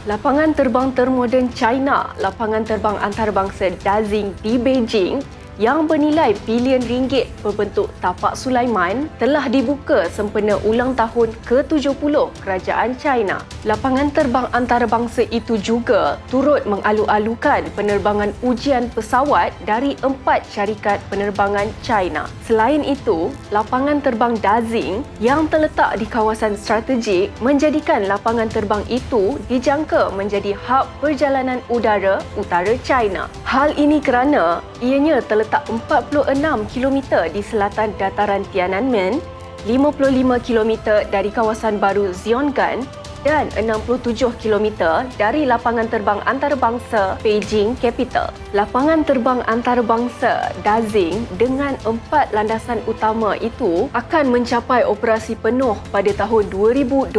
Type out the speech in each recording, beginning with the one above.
Lapangan terbang termoden China, lapangan terbang antarabangsa Dazing di Beijing yang bernilai bilion ringgit berbentuk tapak Sulaiman telah dibuka sempena ulang tahun ke-70 Kerajaan China. Lapangan terbang antarabangsa itu juga turut mengalu-alukan penerbangan ujian pesawat dari 4 syarikat penerbangan China. Selain itu, lapangan terbang Dazing yang terletak di kawasan strategik menjadikan lapangan terbang itu dijangka menjadi hub perjalanan udara utara China. Hal ini kerana ianya terletak 46 km di selatan dataran Tiananmen, 55 km dari kawasan baru Zhonggan dan 67 km dari lapangan terbang antarabangsa Beijing Capital. Lapangan terbang antarabangsa Dazing dengan 4 landasan utama itu akan mencapai operasi penuh pada tahun 2025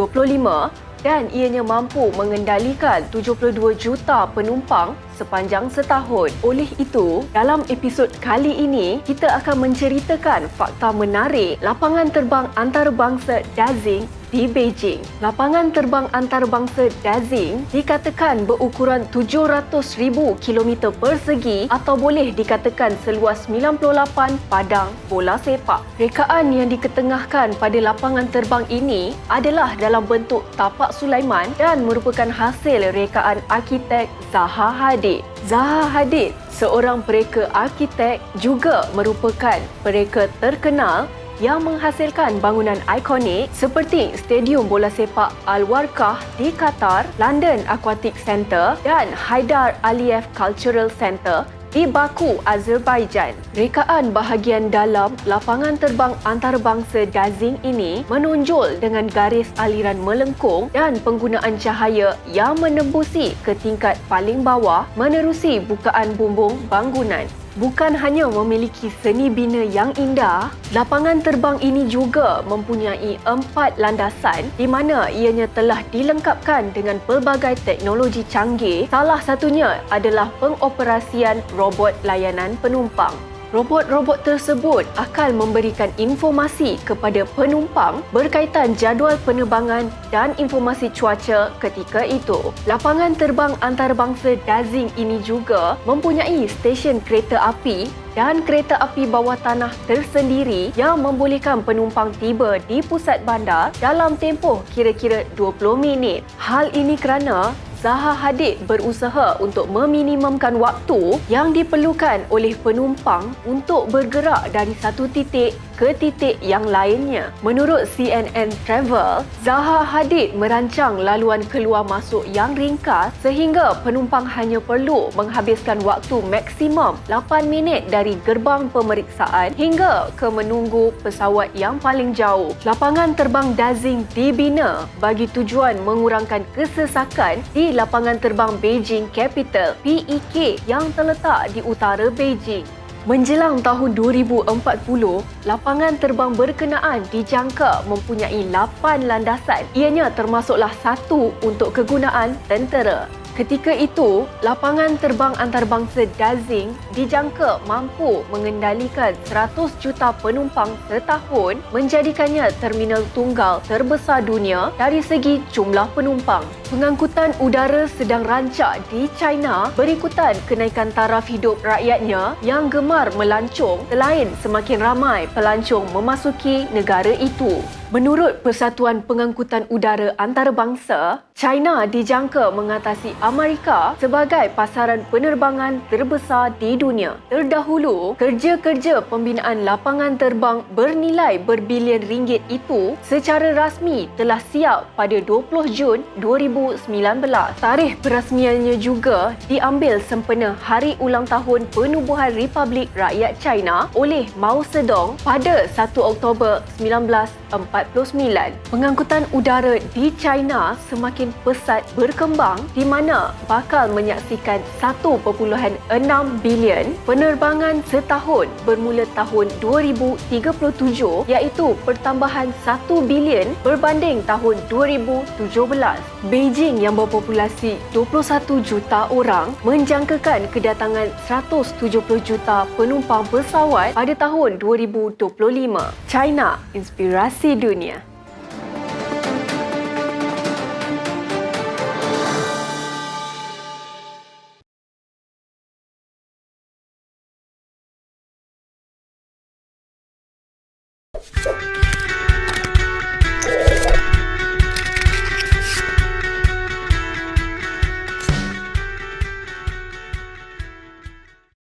dan ianya mampu mengendalikan 72 juta penumpang sepanjang setahun. Oleh itu, dalam episod kali ini, kita akan menceritakan fakta menarik lapangan terbang antarabangsa Dazing di Beijing. Lapangan terbang antarabangsa Dazing dikatakan berukuran 700,000 km persegi atau boleh dikatakan seluas 98 padang bola sepak. Rekaan yang diketengahkan pada lapangan terbang ini adalah dalam bentuk tapak Sulaiman dan merupakan hasil rekaan arkitek Zaha Hadid. Zaha Hadid, seorang pereka arkitek, juga merupakan pereka terkenal yang menghasilkan bangunan ikonik seperti Stadium Bola Sepak Al-Warqah di Qatar, London Aquatic Centre dan Haidar Aliyev Cultural Centre di Baku, Azerbaijan. Rekaan bahagian dalam lapangan terbang antarabangsa Dazing ini menonjol dengan garis aliran melengkung dan penggunaan cahaya yang menembusi ke tingkat paling bawah menerusi bukaan bumbung bangunan. Bukan hanya memiliki seni bina yang indah, lapangan terbang ini juga mempunyai 4 landasan di mana ianya telah dilengkapkan dengan pelbagai teknologi canggih. Salah satunya adalah pengoperasian robot layanan penumpang. Robot-robot tersebut akan memberikan informasi kepada penumpang berkaitan jadual penerbangan dan informasi cuaca ketika itu. Lapangan terbang antarabangsa Dazing ini juga mempunyai stesen kereta api dan kereta api bawah tanah tersendiri yang membolehkan penumpang tiba di pusat bandar dalam tempoh kira-kira 20 minit. Hal ini kerana Zaha Hadid berusaha untuk meminimumkan waktu yang diperlukan oleh penumpang untuk bergerak dari satu titik ke titik yang lainnya. Menurut CNN Travel, Zaha Hadid merancang laluan keluar masuk yang ringkas sehingga penumpang hanya perlu menghabiskan waktu maksimum 8 minit dari gerbang pemeriksaan hingga ke menunggu pesawat yang paling jauh. Lapangan terbang Dazing dibina bagi tujuan mengurangkan kesesakan di lapangan terbang Beijing Capital (PEK) yang terletak di utara Beijing. Menjelang tahun 2040, lapangan terbang berkenaan dijangka mempunyai 8 landasan. Ianya termasuklah 1 untuk kegunaan tentera. Ketika itu, lapangan terbang antarabangsa Dazing dijangka mampu mengendalikan 100 juta penumpang setahun, menjadikannya terminal tunggal terbesar dunia dari segi jumlah penumpang. Pengangkutan udara sedang rancak di China berikutan kenaikan taraf hidup rakyatnya yang gemar melancong selain semakin ramai pelancong memasuki negara itu. Menurut Persatuan Pengangkutan Udara Antarabangsa, China dijangka mengatasi Amerika sebagai pasaran penerbangan terbesar di dunia. Terdahulu, kerja-kerja pembinaan lapangan terbang bernilai berbilion ringgit itu secara rasmi telah siap pada 20 Jun 2019. Tarikh perasmiannya juga diambil sempena Hari Ulang Tahun Penubuhan Republik Rakyat China oleh Mao Zedong pada 1 Oktober 1949. Pengangkutan udara di China semakin pesat berkembang di mana bakal menyaksikan 1.6 bilion penerbangan setahun bermula tahun 2037 iaitu pertambahan 1 bilion berbanding tahun 2017. Beijing yang berpopulasi 21 juta orang menjangkakan kedatangan 170 juta penumpang pesawat pada tahun 2025. China, inspirasi dunia.